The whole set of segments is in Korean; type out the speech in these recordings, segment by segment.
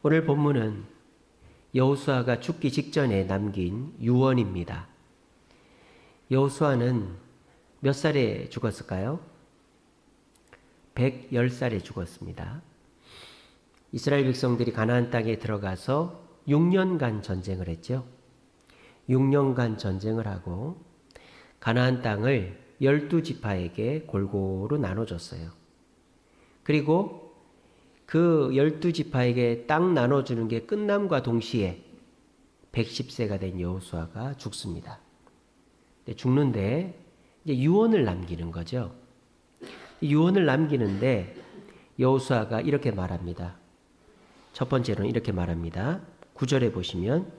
오늘 본문은 여호수아가 죽기 직전에 남긴 유언입니다. 여호수아는 몇 살에 죽었을까요? 110살에 죽었습니다. 이스라엘 백성들이 가나안 땅에 들어가서 6년간 전쟁을 했죠. 6년간 전쟁을 하고 가나안 땅을 12지파에게 골고루 나눠줬어요. 그리고 그 12지파에게 땅 나눠주는 게 끝남과 동시에 110세가 된 여호수아가 죽습니다. 죽는데 이제 유언을 남기는 거죠. 유언을 남기는데 여호수아가 이렇게 말합니다. 첫 번째로는 이렇게 말합니다. 9절에 보시면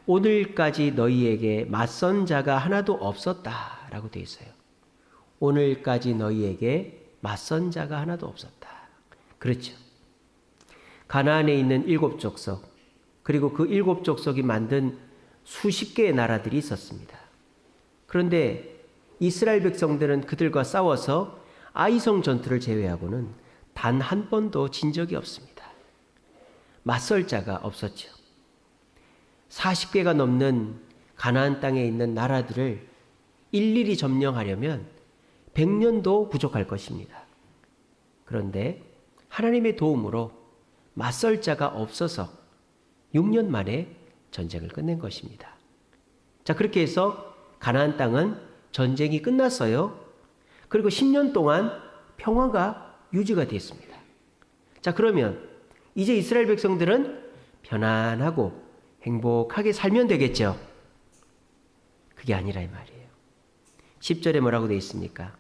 오늘까지 너희에게 맞선 자가 하나도 없었다라고 되어 있어요. 오늘까지 너희에게 맞선 자가 하나도 없었다. 그렇죠. 가나안에 있는 7족속 그리고 그 7족속이 만든 수십 개의 나라들이 있었습니다. 그런데 이스라엘 백성들은 그들과 싸워서 아이성 전투를 제외하고는 단 한 번도 진 적이 없습니다. 맞설 자가 없었죠. 40개가 넘는 가나안 땅에 있는 나라들을 일일이 점령하려면 100년도 부족할 것입니다. 그런데 하나님의 도움으로 맞설 자가 없어서 6년 만에 전쟁을 끝낸 것입니다. 자, 그렇게 해서 가나안 땅은 전쟁이 끝났어요. 그리고 10년 동안 평화가 유지가 됐습니다. 자, 그러면 이제 이스라엘 백성들은 편안하고 행복하게 살면 되겠죠. 그게 아니라 이 말이에요. 10절에 뭐라고 되어 있습니까?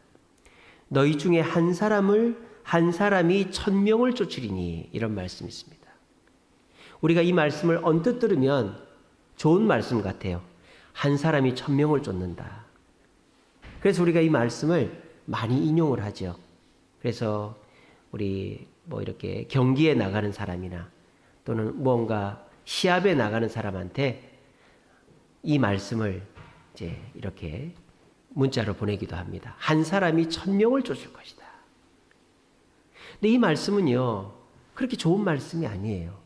너희 중에 한 사람이 1000명을 쫓으리니, 이런 말씀이 있습니다. 우리가 이 말씀을 언뜻 들으면 좋은 말씀 같아요. 한 사람이 1000명을 쫓는다. 그래서 우리가 이 말씀을 많이 인용을 하죠. 그래서 우리 이렇게 경기에 나가는 사람이나 또는 무언가 시합에 나가는 사람한테 이 말씀을 이제 이렇게 문자로 보내기도 합니다. 한 사람이 1000명을 쫓을 것이다. 근데 이 말씀은요, 그렇게 좋은 말씀이 아니에요.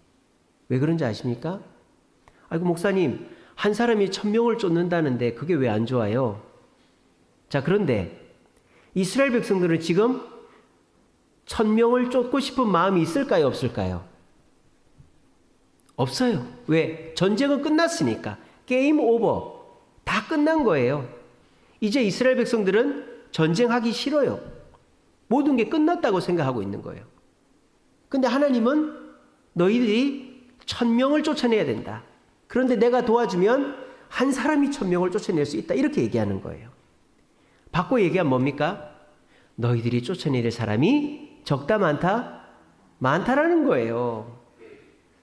왜 그런지 아십니까? 아이고, 목사님, 한 사람이 1000명을 쫓는다는데 그게 왜 안 좋아요? 자, 그런데 이스라엘 백성들은 지금 1000명을 쫓고 싶은 마음이 있을까요? 없을까요? 없어요. 왜? 전쟁은 끝났으니까. 게임 오버. 다 끝난 거예요. 이제 이스라엘 백성들은 전쟁하기 싫어요. 모든 게 끝났다고 생각하고 있는 거예요. 근데 하나님은 너희들이 1000명을 쫓아내야 된다. 그런데 내가 도와주면 한 사람이 1000명을 쫓아낼 수 있다. 이렇게 얘기하는 거예요. 바꿔 얘기하면 뭡니까? 너희들이 쫓아내야 사람이 적다 많다? 많다라는 거예요.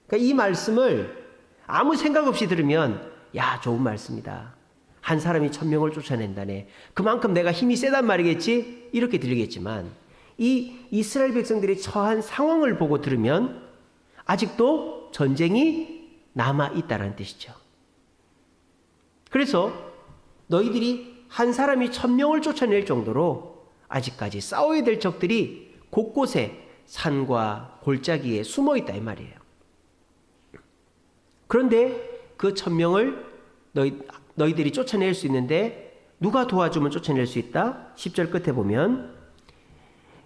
그러니까 이 말씀을 아무 생각 없이 들으면 야, 좋은 말씀이다. 한 사람이 1000명을 쫓아낸다네. 그만큼 내가 힘이 세단 말이겠지? 이렇게 들리겠지만 이 이스라엘 백성들이 처한 상황을 보고 들으면 아직도 전쟁이 남아있다는 뜻이죠. 그래서 너희들이 한 사람이 1000명을 쫓아낼 정도로 아직까지 싸워야 될 적들이 곳곳에 산과 골짜기에 숨어있다 이 말이에요. 그런데 그 1000명을 너희들이 쫓아낼 수 있는데 누가 도와주면 쫓아낼 수 있다? 10절 끝에 보면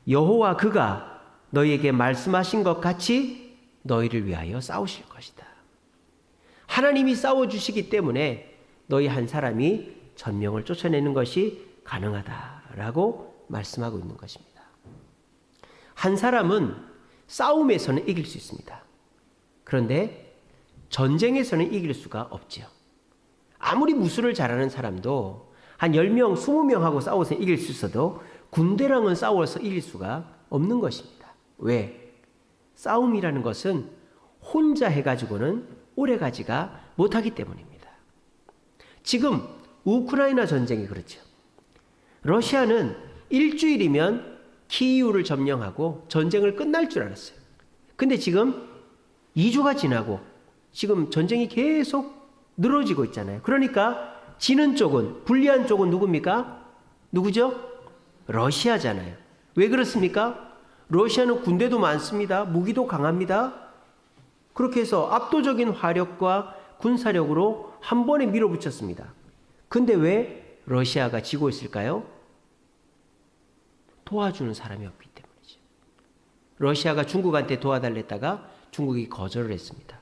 여호와 그가 너희에게 말씀하신 것 같이 너희를 위하여 싸우실 것이다. 하나님이 싸워주시기 때문에 너희 한 사람이 1000명을 쫓아내는 것이 가능하다라고 말씀하고 있는 것입니다. 한 사람은 싸움에서는 이길 수 있습니다. 그런데 전쟁에서는 이길 수가 없죠. 아무리 무술을 잘하는 사람도 한 10명, 20명하고 싸워서 이길 수 있어도 군대랑은 싸워서 이길 수가 없는 것입니다. 왜? 싸움이라는 것은 혼자 해가지고는 오래가지가 못하기 때문입니다. 지금 우크라이나 전쟁이 그렇죠. 러시아는 일주일이면 키이우를 점령하고 전쟁을 끝날 줄 알았어요. 근데 지금 2주가 지나고 지금 전쟁이 계속 늘어지고 있잖아요. 그러니까 지는 쪽은, 불리한 쪽은 누굽니까? 누구죠? 러시아잖아요. 왜 그렇습니까? 러시아는 군대도 많습니다. 무기도 강합니다. 그렇게 해서 압도적인 화력과 군사력으로 한 번에 밀어붙였습니다. 근데 왜 러시아가 지고 있을까요? 도와주는 사람이 없기 때문이죠. 러시아가 중국한테 도와달랬다가 중국이 거절을 했습니다.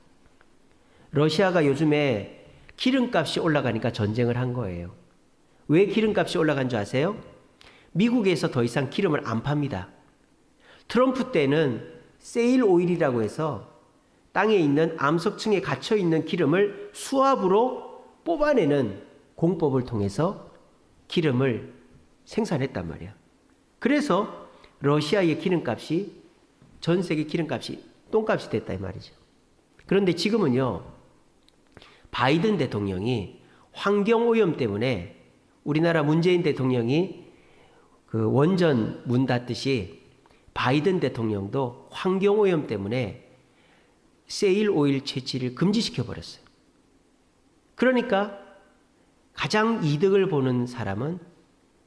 러시아가 요즘에 기름값이 올라가니까 전쟁을 한 거예요. 왜 기름값이 올라간 줄 아세요? 미국에서 더 이상 기름을 안 팝니다. 트럼프 때는 세일 오일이라고 해서 땅에 있는 암석층에 갇혀 있는 기름을 수압으로 뽑아내는 공법을 통해서 기름을 생산했단 말이야. 그래서 러시아의 기름값이 전 세계 기름값이 똥값이 됐다 이 말이죠. 그런데 지금은요, 바이든 대통령이 환경오염 때문에 우리나라 문재인 대통령이 그 원전 문 닫듯이 바이든 대통령도 환경오염 때문에 세일 오일 채취를 금지시켜 버렸어요. 그러니까 가장 이득을 보는 사람은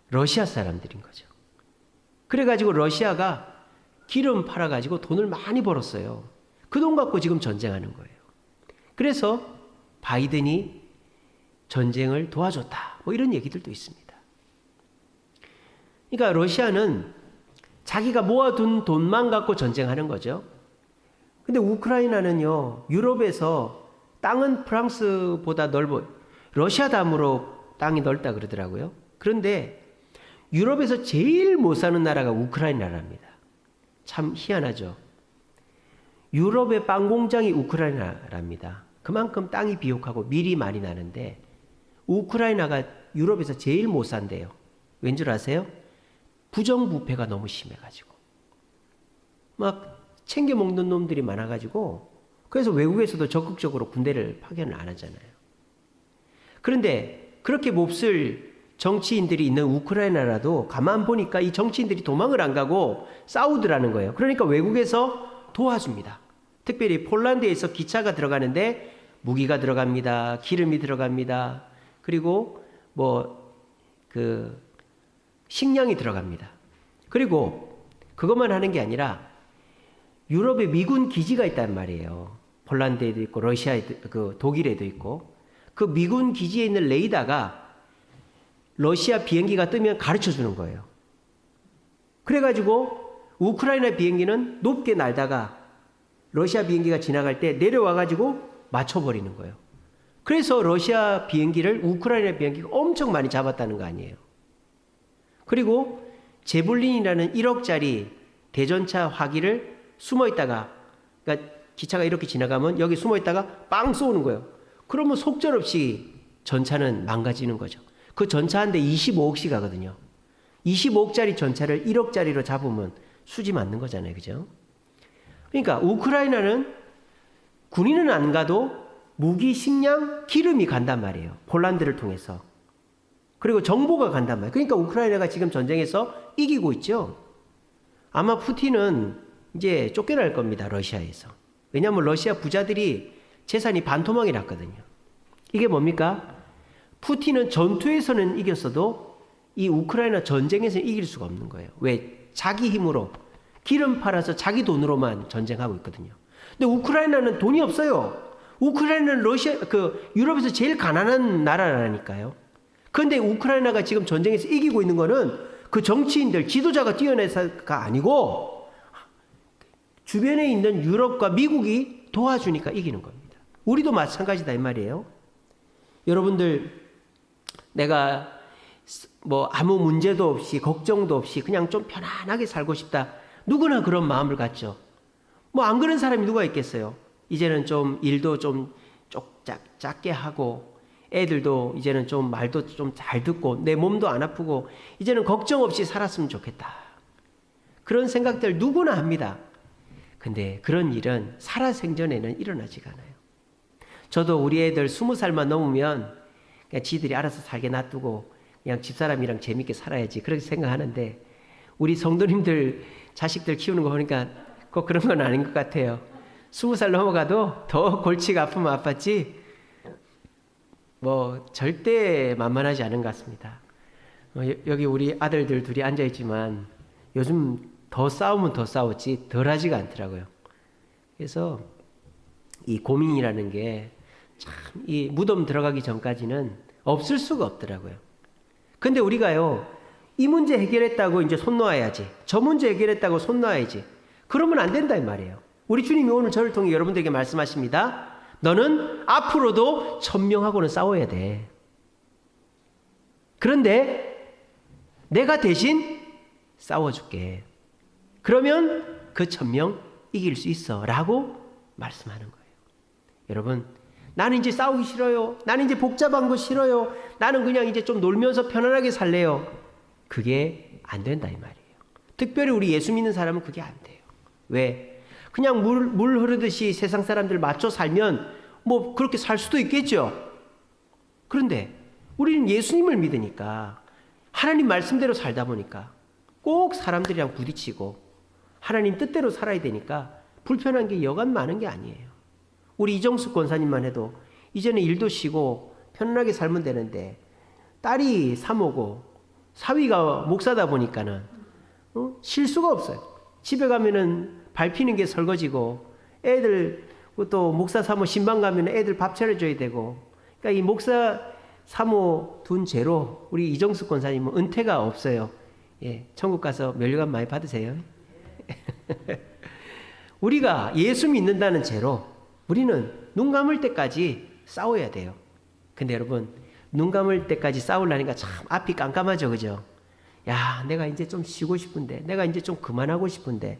러시아 사람들인 거죠. 그래가지고 러시아가 기름 팔아가지고 돈을 많이 벌었어요. 그 돈 갖고 지금 전쟁하는 거예요. 그래서 바이든이 전쟁을 도와줬다. 뭐 이런 얘기들도 있습니다. 그러니까 러시아는 자기가 모아둔 돈만 갖고 전쟁하는 거죠. 근데 우크라이나는요, 유럽에서 땅은 프랑스보다 넓어, 러시아 담으로 땅이 넓다 그러더라고요. 그런데 유럽에서 제일 못 사는 나라가 우크라이나랍니다. 참 희한하죠. 유럽의 빵 공장이 우크라이나랍니다. 그만큼 땅이 비옥하고 밀이 많이 나는데 우크라이나가 유럽에서 제일 못 산대요. 왠 줄 아세요? 부정부패가 너무 심해가지고 막 챙겨 먹는 놈들이 많아가지고 그래서 외국에서도 적극적으로 군대를 파견을 안 하잖아요. 그런데 그렇게 몹쓸 정치인들이 있는 우크라이나라도 가만 보니까 이 정치인들이 도망을 안 가고 싸우더라는 거예요. 그러니까 외국에서 도와줍니다. 특별히 폴란드에서 기차가 들어가는데 무기가 들어갑니다. 기름이 들어갑니다. 그리고 식량이 들어갑니다. 그리고 그것만 하는 게 아니라 유럽에 미군 기지가 있단 말이에요. 폴란드에도 있고 러시아에도 독일에도 있고 그 미군 기지에 있는 레이더가 러시아 비행기가 뜨면 가르쳐 주는 거예요. 그래가지고 우크라이나 비행기는 높게 날다가 러시아 비행기가 지나갈 때 내려와가지고 맞춰버리는 거예요. 그래서 러시아 비행기를 우크라이나 비행기가 엄청 많이 잡았다는 거 아니에요. 그리고 제블린이라는 1억짜리 대전차 화기를 숨어있다가, 그러니까 기차가 이렇게 지나가면 여기 숨어있다가 빵 쏘는 거예요. 그러면 속절없이 전차는 망가지는 거죠. 그 전차 한 대 25억씩 하거든요. 25억짜리 전차를 1억짜리로 잡으면 수지 맞는 거잖아요. 그죠? 그러니까 우크라이나는 군인은 안 가도 무기, 식량, 기름이 간단 말이에요. 폴란드를 통해서. 그리고 정보가 간단 말이에요. 그러니까 우크라이나가 지금 전쟁에서 이기고 있죠. 아마 푸틴은 이제 쫓겨날 겁니다. 러시아에서. 왜냐하면 러시아 부자들이 재산이 반토막이 났거든요. 이게 뭡니까? 푸틴은 전투에서는 이겼어도 이 우크라이나 전쟁에서는 이길 수가 없는 거예요. 왜? 자기 힘으로 기름 팔아서 자기 돈으로만 전쟁하고 있거든요. 근데 우크라이나는 돈이 없어요. 우크라이나는 유럽에서 제일 가난한 나라라니까요. 그런데 우크라이나가 지금 전쟁에서 이기고 있는 거는 그 정치인들, 지도자가 뛰어내서가 아니고 주변에 있는 유럽과 미국이 도와주니까 이기는 겁니다. 우리도 마찬가지다 이 말이에요. 여러분들, 내가 아무 문제도 없이 걱정도 없이 그냥 좀 편안하게 살고 싶다. 누구나 그런 마음을 갖죠. 안 그런 사람이 누가 있겠어요. 이제는 좀 일도 좀 작게 하고 애들도 이제는 좀 말도 좀 잘 듣고 내 몸도 안 아프고 이제는 걱정 없이 살았으면 좋겠다. 그런 생각들 누구나 합니다. 근데 그런 일은 살아생전에는 일어나지가 않아요. 저도 우리 애들 20살만 넘으면 그냥 지들이 알아서 살게 놔두고 그냥 집사람이랑 재밌게 살아야지 그렇게 생각하는데 우리 성도님들 자식들 키우는 거 보니까 꼭 그런 건 아닌 것 같아요. 20살 넘어가도 더 골치가 아프면 아팠지 절대 만만하지 않은 것 같습니다. 여기 우리 아들들 둘이 앉아있지만 요즘 더 싸우면 더 싸웠지 덜 하지가 않더라고요. 그래서 이 고민이라는 게 참 이 무덤 들어가기 전까지는 없을 수가 없더라고요. 근데 우리가요, 이 문제 해결했다고 이제 손 놓아야지, 저 문제 해결했다고 손 놓아야지, 그러면 안 된다 이 말이에요. 우리 주님이 오늘 저를 통해 여러분들에게 말씀하십니다. 너는 앞으로도 천명하고는 싸워야 돼. 그런데 내가 대신 싸워줄게. 그러면 그 천명 이길 수 있어 라고 말씀하는 거예요. 여러분, 나는 이제 싸우기 싫어요. 나는 이제 복잡한 거 싫어요. 나는 그냥 이제 좀 놀면서 편안하게 살래요. 그게 안 된다 이 말이에요. 특별히 우리 예수 믿는 사람은 그게 안 돼요. 왜? 그냥 물 흐르듯이 세상 사람들 맞춰 살면 뭐 그렇게 살 수도 있겠죠. 그런데 우리는 예수님을 믿으니까, 하나님 말씀대로 살다 보니까 꼭 사람들이랑 부딪히고 하나님 뜻대로 살아야 되니까 불편한 게 여간 많은 게 아니에요. 우리 이정숙 권사님만 해도 이전에 일도 쉬고 편안하게 살면 되는데, 딸이 사모고 사위가 목사다 보니까는 쉴 수가 없어요. 집에 가면은 밟히는 게 설거지고, 애들 또 목사 사모 신방 가면 애들 밥 차려줘야 되고, 그러니까 이 목사 사모 둔 죄로 우리 이정숙 권사님은 은퇴가 없어요. 예, 천국 가서 면류관 많이 받으세요. 우리가 예수 믿는다는 죄로 우리는 눈 감을 때까지 싸워야 돼요. 근데 여러분, 눈 감을 때까지 싸우려니까 참 앞이 깜깜하죠, 그죠? 야, 내가 이제 좀 쉬고 싶은데, 내가 이제 좀 그만하고 싶은데,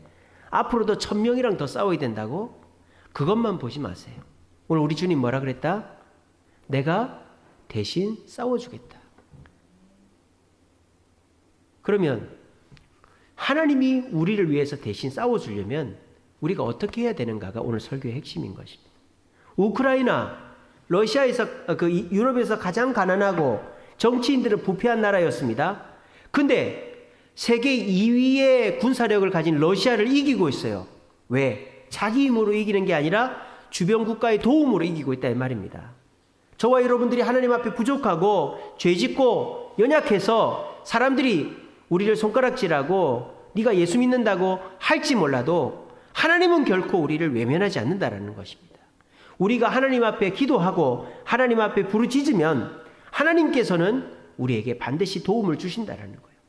앞으로도 천명이랑 더 싸워야 된다고? 그것만 보지 마세요. 오늘 우리 주님 뭐라 그랬다? 내가 대신 싸워주겠다. 그러면 하나님이 우리를 위해서 대신 싸워주려면 우리가 어떻게 해야 되는가가 오늘 설교의 핵심인 것입니다. 우크라이나, 러시아에서, 유럽에서 가장 가난하고 정치인들은 부패한 나라였습니다. 근데 세계 2위의 군사력을 가진 러시아를 이기고 있어요. 왜? 자기 힘으로 이기는 게 아니라 주변 국가의 도움으로 이기고 있다 이 말입니다. 저와 여러분들이 하나님 앞에 부족하고 죄짓고 연약해서 사람들이 우리를 손가락질하고 네가 예수 믿는다고 할지 몰라도 하나님은 결코 우리를 외면하지 않는다라는 것입니다. 우리가 하나님 앞에 기도하고 하나님 앞에 부르짖으면 하나님께서는 우리에게 반드시 도움을 주신다라는 거예요.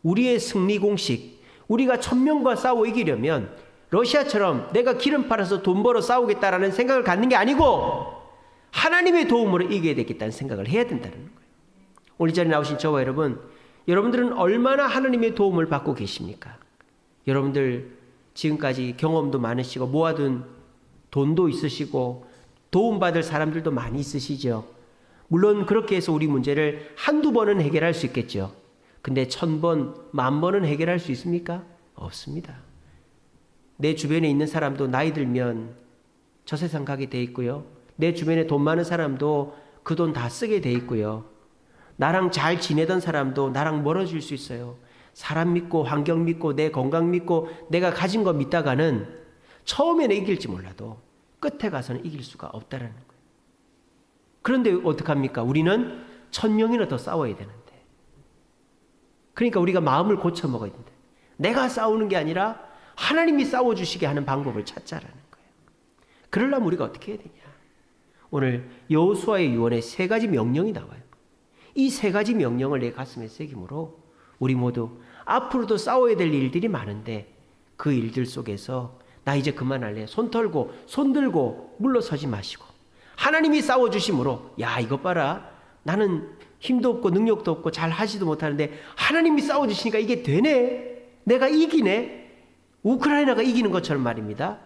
우리의 승리 공식, 우리가 천명과 싸워 이기려면 러시아처럼 내가 기름 팔아서 돈 벌어 싸우겠다라는 생각을 갖는 게 아니고 하나님의 도움으로 이겨야 되겠다는 생각을 해야 된다는 거예요. 오늘 이 자리에 나오신 저와 여러분, 여러분들은 얼마나 하나님의 도움을 받고 계십니까? 여러분들 지금까지 경험도 많으시고 모아둔 돈도 있으시고 도움받을 사람들도 많이 있으시죠. 물론 그렇게 해서 우리 문제를 한두 번은 해결할 수 있겠죠. 근데 1000번, 10,000번은 해결할 수 있습니까? 없습니다. 내 주변에 있는 사람도 나이 들면 저 세상 가게 돼 있고요. 내 주변에 돈 많은 사람도 그 돈 다 쓰게 돼 있고요. 나랑 잘 지내던 사람도 나랑 멀어질 수 있어요. 사람 믿고 환경 믿고 내 건강 믿고 내가 가진 거 믿다가는 처음에는 이길지 몰라도 끝에 가서는 이길 수가 없다라는 거예요. 그런데 어떡합니까? 우리는 1000명이나 더 싸워야 되는데. 그러니까 우리가 마음을 고쳐 먹어야 된다. 내가 싸우는 게 아니라 하나님이 싸워주시게 하는 방법을 찾자라는 거예요. 그러려면 우리가 어떻게 해야 되냐? 오늘 여호수아의 유언에 3가지 명령이 나와요. 이 3가지 명령을 내 가슴에 새김으로 우리 모두 앞으로도 싸워야 될 일들이 많은데 그 일들 속에서 나 이제 그만할래. 손 털고 손 들고 물러서지 마시고 하나님이 싸워주심으로 야 이것 봐라. 나는 힘도 없고 능력도 없고 잘 하지도 못하는데 하나님이 싸워주시니까 이게 되네. 내가 이기네. 우크라이나가 이기는 것처럼 말입니다.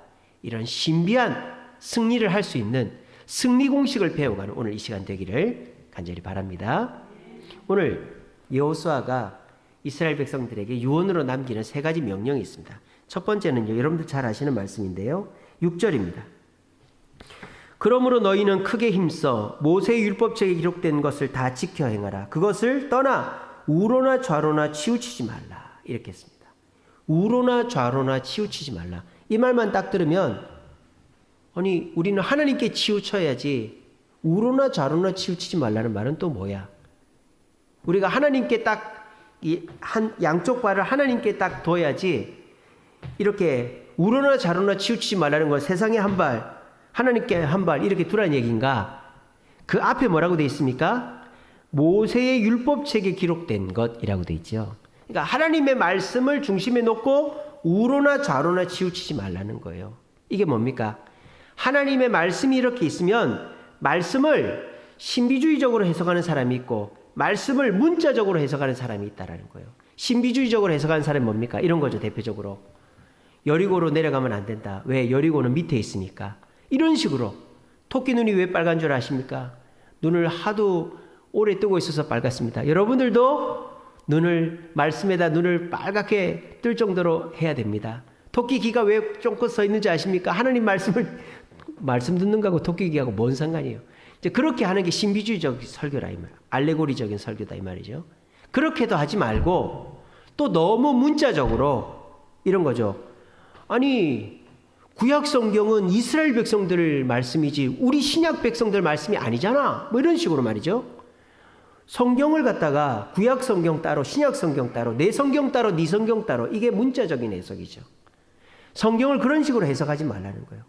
이런 신비한 승리를 할 수 있는 승리 공식을 배워가는 오늘 이 시간 되기를 간절히 바랍니다. 오늘 여호수아가 이스라엘 백성들에게 유언으로 남기는 3가지 명령이 있습니다. 첫 번째는요, 여러분들 잘 아시는 말씀인데요. 6절입니다. 그러므로 너희는 크게 힘써 모세의 율법책에 기록된 것을 다 지켜 행하라. 그것을 떠나 우로나 좌로나 치우치지 말라. 이렇게 했습니다. 우로나 좌로나 치우치지 말라. 이 말만 딱 들으면 아니 우리는 하나님께 치우쳐야지 우로나 좌로나 치우치지 말라는 말은 또 뭐야? 우리가 하나님께 딱 한 양쪽 발을 하나님께 딱 둬야지 이렇게 우로나 좌로나 치우치지 말라는 건 세상에 한 발 하나님께 한 발 이렇게 두란 얘기인가? 그 앞에 뭐라고 돼 있습니까? 모세의 율법책에 기록된 것이라고 돼 있죠. 그러니까 하나님의 말씀을 중심에 놓고 우로나 좌로나 치우치지 말라는 거예요. 이게 뭡니까? 하나님의 말씀이 이렇게 있으면 말씀을 신비주의적으로 해석하는 사람이 있고 말씀을 문자적으로 해석하는 사람이 있다라는 거예요. 신비주의적으로 해석하는 사람이 뭡니까? 이런 거죠. 대표적으로 여리고로 내려가면 안 된다. 왜? 여리고는 밑에 있으니까. 이런 식으로. 토끼 눈이 왜 빨간 줄 아십니까? 눈을 하도 오래 뜨고 있어서 빨갛습니다. 여러분들도 말씀에다 눈을 빨갛게 뜰 정도로 해야 됩니다. 토끼 귀가 왜 쫑긋 서 있는지 아십니까? 하나님 말씀 듣는 거하고 토끼 귀하고 뭔 상관이에요? 이제 그렇게 하는 게 신비주의적 설교라 이 말. 알레고리적인 설교다 이 말이죠. 그렇게도 하지 말고 또 너무 문자적으로 이런 거죠. 아니 구약 성경은 이스라엘 백성들 말씀이지 우리 신약 백성들 말씀이 아니잖아. 뭐 이런 식으로 말이죠. 성경을 갖다가 구약 성경 따로 신약 성경 따로 내 성경 따로 네 성경 따로 이게 문자적인 해석이죠. 성경을 그런 식으로 해석하지 말라는 거예요.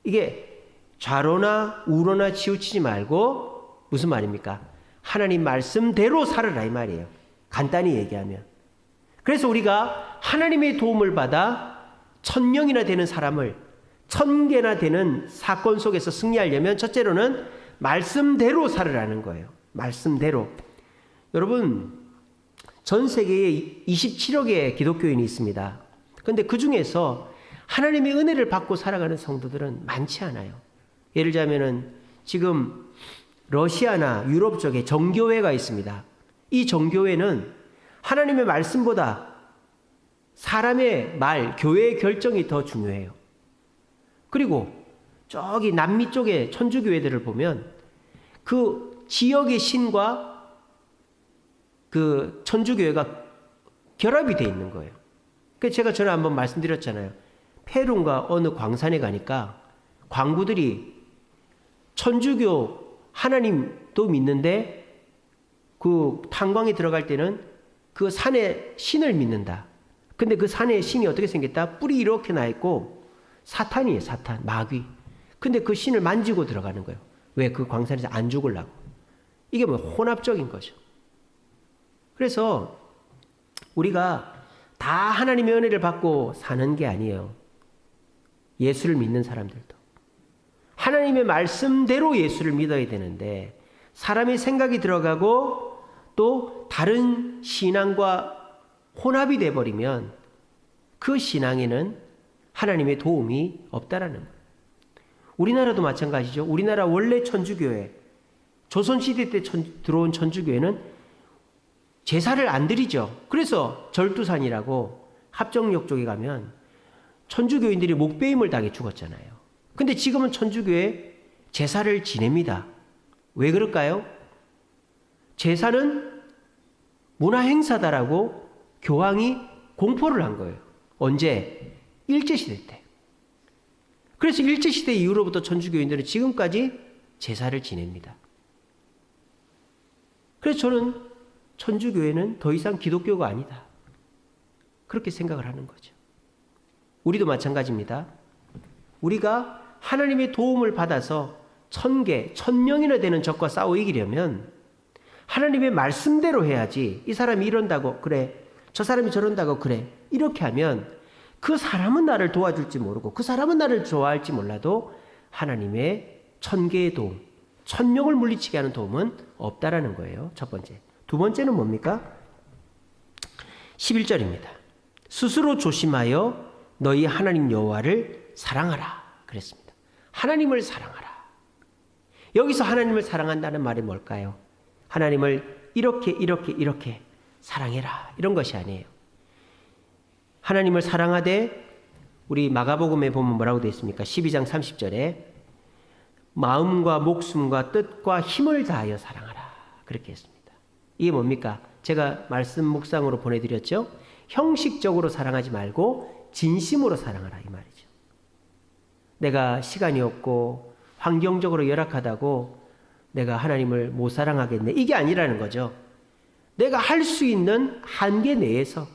이게 좌로나 우로나 치우치지 말고 무슨 말입니까? 하나님 말씀대로 살아라 이 말이에요. 간단히 얘기하면. 그래서 우리가 하나님의 도움을 받아 1000명이나 되는 사람을 1000개나 되는 사건 속에서 승리하려면 첫째로는 말씀대로 살으라는 거예요. 말씀대로. 여러분 전 세계에 27억의 기독교인이 있습니다. 그런데 그 중에서 하나님의 은혜를 받고 살아가는 성도들은 많지 않아요. 예를 들자면은 지금 러시아나 유럽 쪽에 정교회가 있습니다. 이 정교회는 하나님의 말씀보다 사람의 말, 교회의 결정이 더 중요해요. 그리고 저기 남미 쪽의 천주교회들을 보면 그 지역의 신과 그 천주교회가 결합이 되어 있는 거예요. 그래서 제가 전에 한번 말씀드렸잖아요. 페룬과 어느 광산에 가니까 광부들이 천주교 하나님도 믿는데 그 탄광에 들어갈 때는 그 산의 신을 믿는다. 근데 그 산의 신이 어떻게 생겼다? 뿔이 이렇게 나 있고 사탄이에요. 사탄, 마귀. 근데 그 신을 만지고 들어가는 거예요. 왜? 그 광산에서 안 죽으려고. 이게 뭐 혼합적인 거죠. 그래서 우리가 다 하나님의 은혜를 받고 사는 게 아니에요. 예수를 믿는 사람들도. 하나님의 말씀대로 예수를 믿어야 되는데 사람의 생각이 들어가고 또 다른 신앙과 혼합이 돼버리면 그 신앙에는 하나님의 도움이 없다라는 거예요. 우리나라도 마찬가지죠. 우리나라 원래 천주교회, 조선시대 때 들어온 천주교회는 제사를 안 드리죠. 그래서 절두산이라고 합정역 쪽에 가면 천주교인들이 목베임을 당해 죽었잖아요. 근데 지금은 천주교회 제사를 지냅니다. 왜 그럴까요? 제사는 문화행사다라고 교황이 공포를 한 거예요. 언제? 일제시대 때. 그래서 일제시대 이후로부터 천주교인들은 지금까지 제사를 지냅니다. 그래서 저는 천주교회는 더 이상 기독교가 아니다. 그렇게 생각을 하는 거죠. 우리도 마찬가지입니다. 우리가 하나님의 도움을 받아서 1000개, 1000명이나 되는 적과 싸워 이기려면 하나님의 말씀대로 해야지. 이 사람이 이런다고 그래. 저 사람이 저런다고 그래. 이렇게 하면 그 사람은 나를 도와줄지 모르고 그 사람은 나를 좋아할지 몰라도 하나님의 1000개의 도움, 1000명을 물리치게 하는 도움은 없다라는 거예요. 첫 번째. 두 번째는 뭡니까? 11절입니다. 스스로 조심하여 너희 하나님 여호와를 사랑하라 그랬습니다. 하나님을 사랑하라. 여기서 하나님을 사랑한다는 말이 뭘까요? 하나님을 이렇게 사랑해라 이런 것이 아니에요. 하나님을 사랑하되 우리 마가복음에 보면 뭐라고 되어 있습니까? 12장 30절에 마음과 목숨과 뜻과 힘을 다하여 사랑하라 그렇게 했습니다. 이게 뭡니까? 제가 말씀 묵상으로 보내드렸죠. 형식적으로 사랑하지 말고 진심으로 사랑하라 이 말이죠. 내가 시간이 없고 환경적으로 열악하다고 내가 하나님을 못 사랑하겠네 이게 아니라는 거죠. 내가 할 수 있는 한계 내에서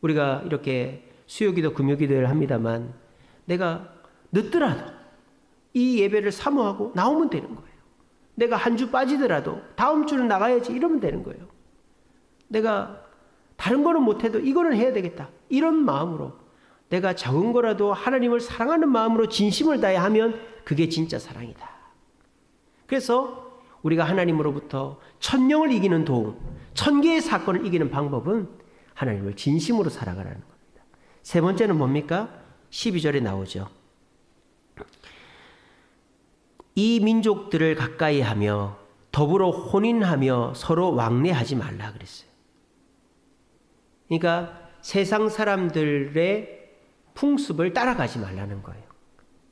우리가 이렇게 수요기도 금요기도를 합니다만 내가 늦더라도 이 예배를 사모하고 나오면 되는 거예요. 내가 한 주 빠지더라도 다음 주는 나가야지 이러면 되는 거예요. 내가 다른 거는 못해도 이거는 해야 되겠다. 이런 마음으로 내가 적은 거라도 하나님을 사랑하는 마음으로 진심을 다해 하면 그게 진짜 사랑이다. 그래서 우리가 하나님으로부터 천령을 이기는 도움, 1000개의 사건을 이기는 방법은 하나님을 진심으로 사랑하라는 겁니다. 세 번째는 뭡니까? 12절에 나오죠. 이 민족들을 가까이 하며 더불어 혼인하며 서로 왕래하지 말라 그랬어요. 그러니까 세상 사람들의 풍습을 따라가지 말라는 거예요.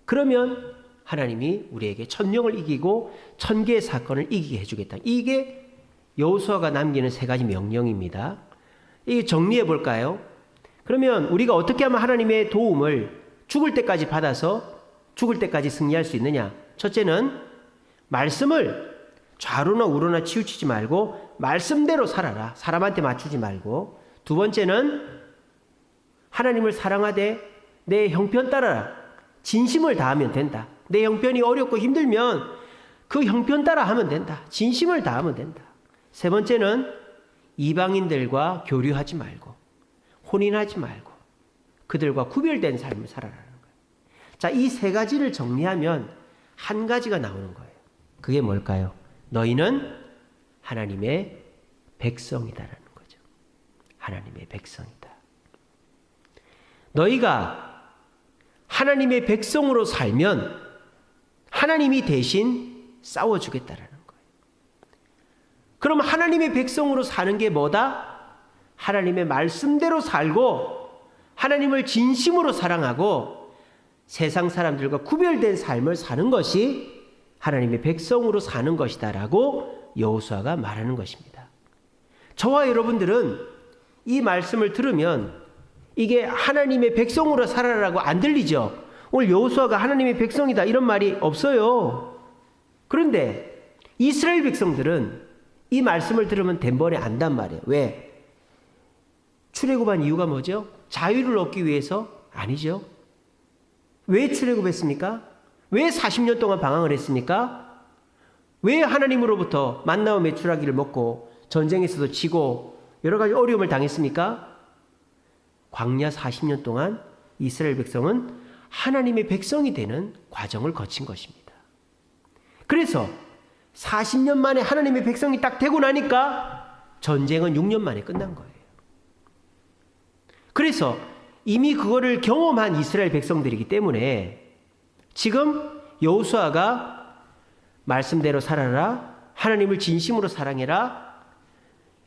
그러면 하나님이 우리에게 천령을 이기고 1000개의 사건을 이기게 해주겠다. 이게 여호수아가 남기는 3가지 명령입니다. 이게 정리해 볼까요? 그러면 우리가 어떻게 하면 하나님의 도움을 죽을 때까지 받아서 죽을 때까지 승리할 수 있느냐? 첫째는 말씀을 좌로나 우로나 치우치지 말고 말씀대로 살아라. 사람한테 맞추지 말고. 두 번째는 하나님을 사랑하되 내 형편 따라라. 진심을 다하면 된다. 내 형편이 어렵고 힘들면 그 형편 따라 하면 된다. 진심을 다하면 된다. 세 번째는 이방인들과 교류하지 말고 혼인하지 말고 그들과 구별된 삶을 살아라는 거예요. 자, 이 3가지를 정리하면 한 가지가 나오는 거예요. 그게 뭘까요? 너희는 하나님의 백성이다라는 거죠. 하나님의 백성이다. 너희가 하나님의 백성으로 살면 하나님이 대신 싸워주겠다라는 거예요. 그럼 하나님의 백성으로 사는 게 뭐다? 하나님의 말씀대로 살고 하나님을 진심으로 사랑하고 세상 사람들과 구별된 삶을 사는 것이 하나님의 백성으로 사는 것이다라고 여호수아가 말하는 것입니다. 저와 여러분들은 이 말씀을 들으면 이게 하나님의 백성으로 살아라라고 안 들리죠? 오늘 여호수아가 하나님의 백성이다 이런 말이 없어요. 그런데 이스라엘 백성들은 이 말씀을 들으면 된번에 안단 말이에요. 왜? 출애굽한 이유가 뭐죠? 자유를 얻기 위해서? 아니죠. 왜 출애굽했습니까? 왜 40년 동안 방황을 했습니까? 왜 하나님으로부터 만나와 메추라기를 먹고 전쟁에서도 지고 여러 가지 어려움을 당했습니까? 광야 40년 동안 이스라엘 백성은 하나님의 백성이 되는 과정을 거친 것입니다. 그래서 40년 만에 하나님의 백성이 딱 되고 나니까 전쟁은 6년 만에 끝난 거예요. 그래서 이미 그거를 경험한 이스라엘 백성들이기 때문에 지금 여호수아가 말씀대로 살아라, 하나님을 진심으로 사랑해라,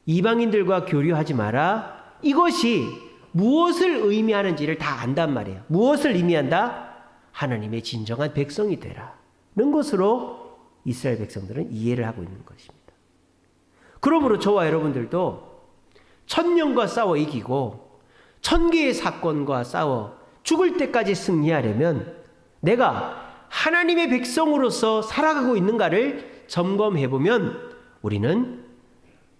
이방인들과 교류하지 마라, 이것이 무엇을 의미하는지를 다 안단 말이에요. 무엇을 의미한다? 하나님의 진정한 백성이 되라는 것으로 이스라엘 백성들은 이해를 하고 있는 것입니다. 그러므로 저와 여러분들도 천년과 싸워 이기고 1000개의 사건과 싸워 죽을 때까지 승리하려면 내가 하나님의 백성으로서 살아가고 있는가를 점검해보면 우리는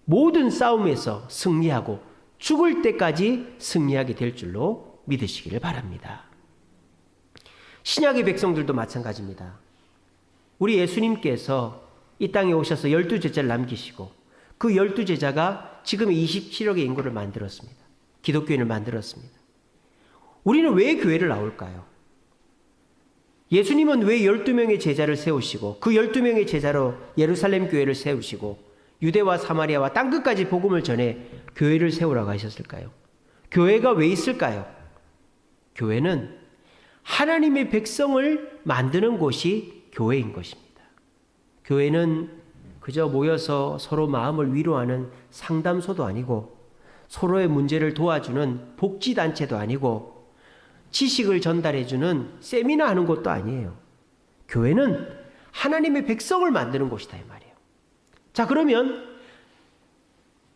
모든 싸움에서 승리하고 죽을 때까지 승리하게 될 줄로 믿으시기를 바랍니다. 신약의 백성들도 마찬가지입니다. 우리 예수님께서 이 땅에 오셔서 12제자를 남기시고 그 12제자가 지금 27억의 인구를 만들었습니다. 기독교인을 만들었습니다. 우리는 왜 교회를 나올까요? 예수님은 왜 12명의 제자를 세우시고 그 12명의 제자로 예루살렘 교회를 세우시고 유대와 사마리아와 땅끝까지 복음을 전해 교회를 세우라고 하셨을까요? 교회가 왜 있을까요? 교회는 하나님의 백성을 만드는 곳이 교회인 것입니다. 교회는 그저 모여서 서로 마음을 위로하는 상담소도 아니고 서로의 문제를 도와주는 복지단체도 아니고 지식을 전달해주는 세미나 하는 곳도 아니에요. 교회는 하나님의 백성을 만드는 곳이다 이 말이에요. 자, 그러면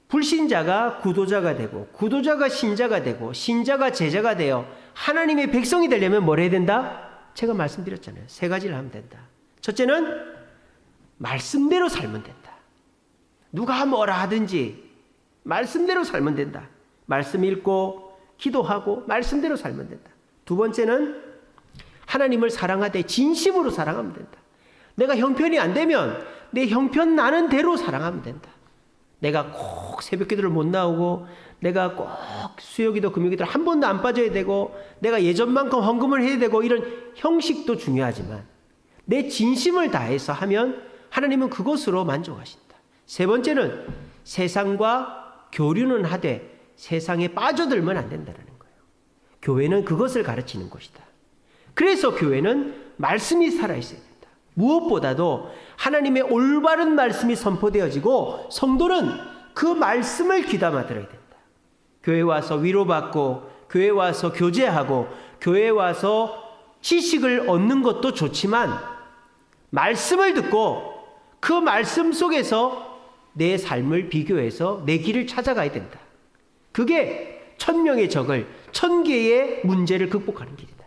불신자가 구도자가 되고 구도자가 신자가 되고 신자가 제자가 되어 하나님의 백성이 되려면 뭘 해야 된다? 제가 말씀드렸잖아요. 3가지를 하면 된다. 첫째는 말씀대로 살면 된다. 누가 뭐라 하든지 말씀대로 살면 된다. 말씀 읽고 기도하고 말씀대로 살면 된다. 두 번째는 하나님을 사랑하되 진심으로 사랑하면 된다. 내가 형편이 안 되면 내 형편 나는 대로 사랑하면 된다. 내가 꼭 새벽기도를 못 나오고 내가 꼭 수요기도 금요기도 한 번도 안 빠져야 되고 내가 예전만큼 헌금을 해야 되고 이런 형식도 중요하지만 내 진심을 다해서 하면 하나님은 그것으로 만족하신다. 세 번째는 세상과 교류는 하되 세상에 빠져들면 안 된다는 거예요. 교회는 그것을 가르치는 곳이다. 그래서 교회는 말씀이 살아있어야 된다. 무엇보다도 하나님의 올바른 말씀이 선포되어지고 성도는 그 말씀을 귀담아 들어야 된다. 교회 와서 위로받고 교회 와서 교제하고 교회 와서 지식을 얻는 것도 좋지만 말씀을 듣고 그 말씀 속에서 내 삶을 비교해서 내 길을 찾아가야 된다. 그게 1000명의 적을 1000개의 문제를 극복하는 길이다.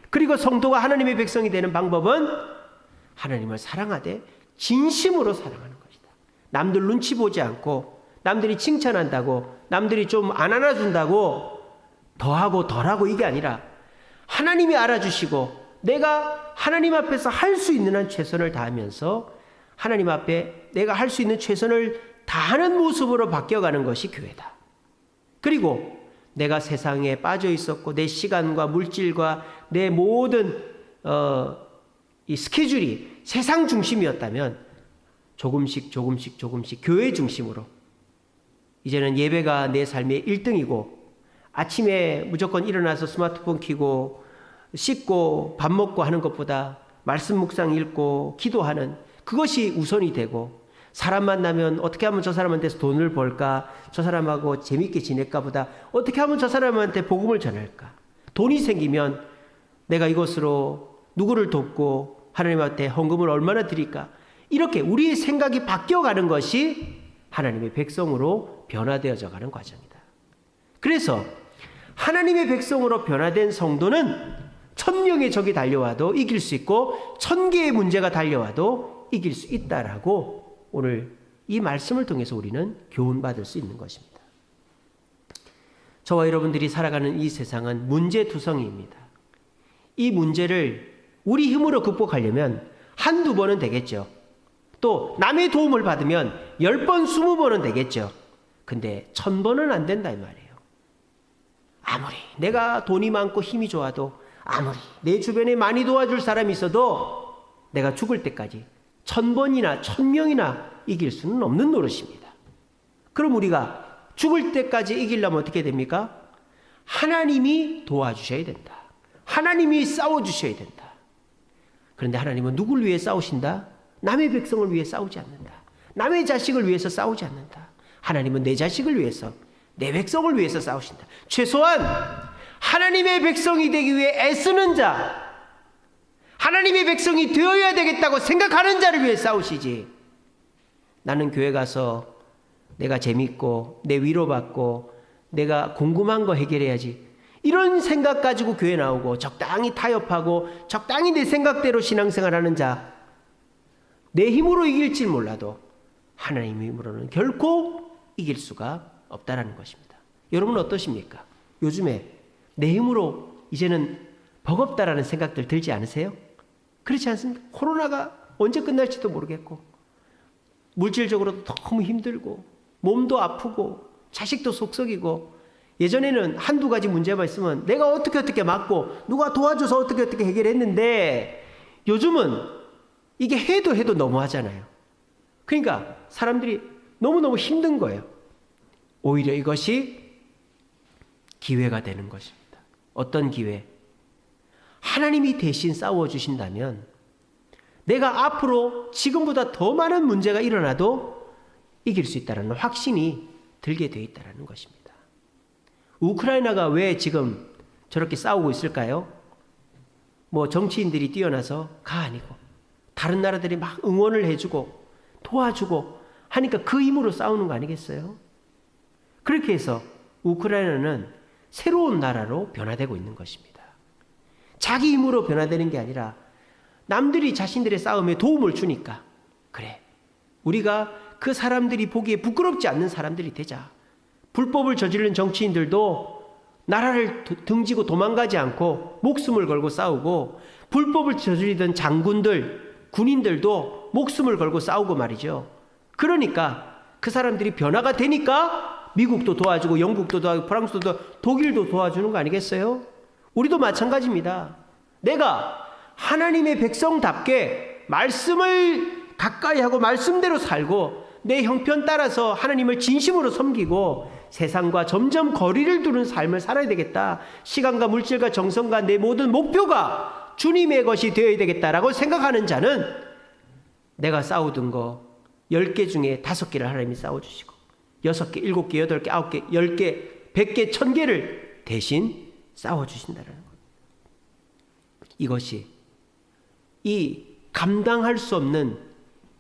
그리고 성도가 하나님의 백성이 되는 방법은 하나님을 사랑하되 진심으로 사랑하는 것이다. 남들 눈치 보지 않고 남들이 칭찬한다고 남들이 좀 안 알아준다고 더하고 덜하고 이게 아니라 하나님이 알아주시고 내가 하나님 앞에서 할 수 있는 한 최선을 다하면서 하나님 앞에 내가 할 수 있는 최선을 다하는 모습으로 바뀌어가는 것이 교회다. 그리고 내가 세상에 빠져 있었고 내 시간과 물질과 내 모든 이 스케줄이 세상 중심이었다면 조금씩 교회 중심으로 이제는 예배가 내 삶의 1등이고 아침에 무조건 일어나서 스마트폰 켜고 씻고 밥 먹고 하는 것보다 말씀 묵상 읽고 기도하는 그것이 우선이 되고 사람 만나면 어떻게 하면 저 사람한테서 돈을 벌까 저 사람하고 재밌게 지낼까 보다 어떻게 하면 저 사람한테 복음을 전할까 돈이 생기면 내가 이것으로 누구를 돕고 하나님한테 헌금을 얼마나 드릴까 이렇게 우리의 생각이 바뀌어가는 것이 하나님의 백성으로 변화되어져 가는 과정이다. 그래서 하나님의 백성으로 변화된 성도는 1000명의 적이 달려와도 이길 수 있고 1000개의 문제가 달려와도 이길 수 있다라고 오늘 이 말씀을 통해서 우리는 교훈받을 수 있는 것입니다. 저와 여러분들이 살아가는 이 세상은 문제투성이입니다. 이 문제를 우리 힘으로 극복하려면 한두 번은 되겠죠. 또 남의 도움을 받으면 10번, 20번은 되겠죠. 근데 1000번은 안 된다 이 말이에요. 아무리 내가 돈이 많고 힘이 좋아도 아무리 내 주변에 많이 도와줄 사람이 있어도 내가 죽을 때까지 1000번이나 1000명이나 이길 수는 없는 노릇입니다. 그럼 우리가 죽을 때까지 이기려면 어떻게 됩니까? 하나님이 도와주셔야 된다. 하나님이 싸워주셔야 된다. 그런데 하나님은 누굴 위해 싸우신다? 남의 백성을 위해 싸우지 않는다. 남의 자식을 위해서 싸우지 않는다. 하나님은 내 자식을 위해서 내 백성을 위해서 싸우신다. 최소한 하나님의 백성이 되기 위해 애쓰는 자 하나님의 백성이 되어야 되겠다고 생각하는 자를 위해 싸우시지 나는 교회 가서 내가 재밌고 내 위로받고 내가 궁금한 거 해결해야지 이런 생각 가지고 교회 나오고 적당히 타협하고 적당히 내 생각대로 신앙생활하는 자 내 힘으로 이길지 몰라도 하나님의 힘으로는 결코 이길 수가 없다라는 것입니다. 여러분은 어떠십니까? 요즘에 내 힘으로 이제는 버겁다라는 생각들 들지 않으세요? 그렇지 않습니까? 코로나가 언제 끝날지도 모르겠고 물질적으로도 너무 힘들고 몸도 아프고 자식도 속썩이고 예전에는 한두 가지 문제만 있으면 내가 어떻게 막고 누가 도와줘서 어떻게 해결했는데 요즘은 이게 해도 너무하잖아요. 그러니까 사람들이 너무너무 힘든 거예요. 오히려 이것이 기회가 되는 것입니다. 어떤 기회? 하나님이 대신 싸워주신다면 내가 앞으로 지금보다 더 많은 문제가 일어나도 이길 수 있다는 확신이 들게 되어 있다는 것입니다. 우크라이나가 왜 지금 저렇게 싸우고 있을까요? 뭐 정치인들이 뛰어나서가 아니고 다른 나라들이 막 응원을 해주고 도와주고 하니까 그 힘으로 싸우는 거 아니겠어요? 그렇게 해서 우크라이나는 새로운 나라로 변화되고 있는 것입니다. 자기 힘으로 변화되는 게 아니라 남들이 자신들의 싸움에 도움을 주니까 그래 우리가 그 사람들이 보기에 부끄럽지 않는 사람들이 되자. 불법을 저지른 정치인들도 나라를 등지고 도망가지 않고 목숨을 걸고 싸우고 불법을 저지르던 장군들, 군인들도 목숨을 걸고 싸우고 말이죠. 그러니까 그 사람들이 변화가 되니까 미국도 도와주고 영국도 도와주고 프랑스도 도와주고 독일도 도와주는 거 아니겠어요? 우리도 마찬가지입니다. 내가 하나님의 백성답게 말씀을 가까이 하고 말씀대로 살고 내 형편 따라서 하나님을 진심으로 섬기고 세상과 점점 거리를 두는 삶을 살아야 되겠다. 시간과 물질과 정성과 내 모든 목표가 주님의 것이 되어야 되겠다라고 생각하는 자는 내가 싸우던 거 10개 중에 5개를 하나님이 싸워주시고 6개, 7개, 8개, 9개, 10개, 100개, 1000개를 대신 싸워주신다는 것. 이것이 이 감당할 수 없는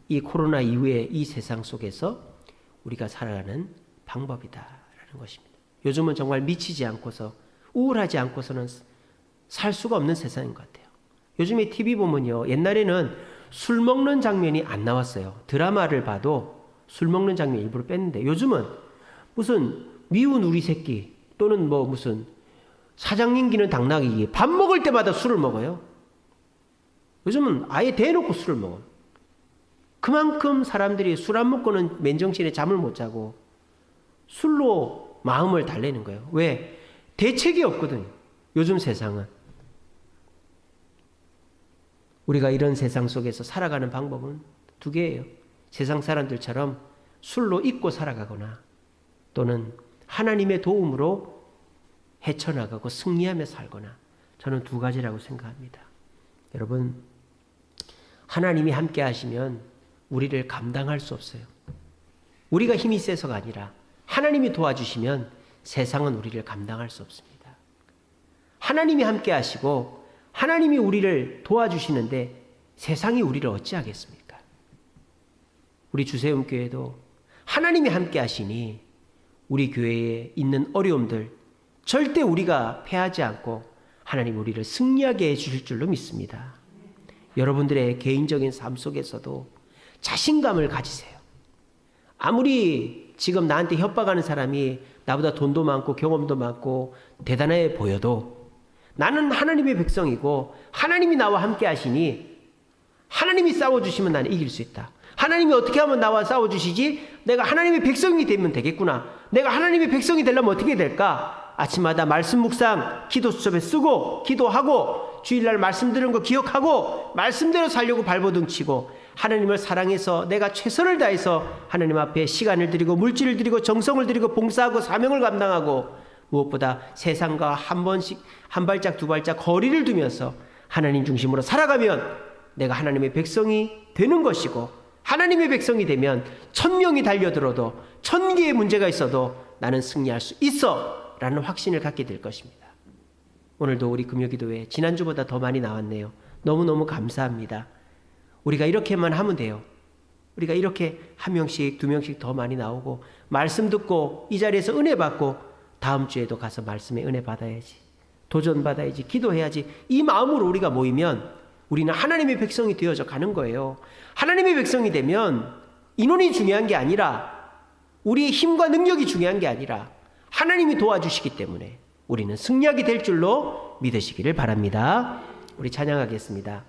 이 코로나 이후의 이 세상 속에서 우리가 살아가는 방법이다라는 것입니다. 요즘은 정말 미치지 않고서 우울하지 않고서는 살 수가 없는 세상인 것 같아요. 요즘에 TV 보면요, 옛날에는 술 먹는 장면이 안 나왔어요. 드라마를 봐도 술 먹는 장면 일부러 뺐는데 요즘은 무슨 미운 우리 새끼 또는 뭐 무슨 사장님 기는 당나귀 밥 먹을 때마다 술을 먹어요. 요즘은 아예 대놓고 술을 먹어요. 그만큼 사람들이 술 안 먹고는 맨정신에 잠을 못 자고 술로 마음을 달래는 거예요. 왜? 대책이 없거든요. 요즘 세상은. 우리가 이런 세상 속에서 살아가는 방법은 2개예요. 세상 사람들처럼 술로 잊고 살아가거나 또는 하나님의 도움으로 헤쳐나가고 승리하며 살거나 저는 2가지라고 생각합니다. 여러분, 하나님이 함께 하시면 우리를 감당할 수 없어요. 우리가 힘이 세서가 아니라 하나님이 도와주시면 세상은 우리를 감당할 수 없습니다. 하나님이 함께 하시고 하나님이 우리를 도와주시는데 세상이 우리를 어찌하겠습니까? 우리 주세움교회도 하나님이 함께 하시니 우리 교회에 있는 어려움들 절대 우리가 패하지 않고 하나님 우리를 승리하게 해주실 줄로 믿습니다. 여러분들의 개인적인 삶 속에서도 자신감을 가지세요. 아무리 지금 나한테 협박하는 사람이 나보다 돈도 많고 경험도 많고 대단해 보여도 나는 하나님의 백성이고 하나님이 나와 함께 하시니 하나님이 싸워주시면 나는 이길 수 있다. 하나님이 어떻게 하면 나와 싸워주시지? 내가 하나님의 백성이 되면 되겠구나. 내가 하나님의 백성이 되려면 어떻게 될까? 아침마다 말씀 묵상, 기도 수첩에 쓰고 기도하고 주일날 말씀 들은 거 기억하고 말씀대로 살려고 발버둥 치고 하나님을 사랑해서 내가 최선을 다해서 하나님 앞에 시간을 드리고 물질을 드리고 정성을 드리고 봉사하고 사명을 감당하고 무엇보다 세상과 한 번씩 한 발짝 두 발짝 거리를 두면서 하나님 중심으로 살아가면 내가 하나님의 백성이 되는 것이고 하나님의 백성이 되면 1000명이 달려들어도 1000개의 문제가 있어도 나는 승리할 수 있어 라는 확신을 갖게 될 것입니다. 오늘도 우리 금요기도회 지난주보다 더 많이 나왔네요. 너무너무 감사합니다. 우리가 이렇게만 하면 돼요. 우리가 이렇게 1명씩 2명씩 더 많이 나오고 말씀 듣고 이 자리에서 은혜 받고 다음 주에도 가서 말씀의 은혜 받아야지, 도전 받아야지, 기도해야지, 이 마음으로 우리가 모이면 우리는 하나님의 백성이 되어져 가는 거예요. 하나님의 백성이 되면 인원이 중요한 게 아니라 우리의 힘과 능력이 중요한 게 아니라 하나님이 도와주시기 때문에 우리는 승리하게 될 줄로 믿으시기를 바랍니다. 우리 찬양하겠습니다.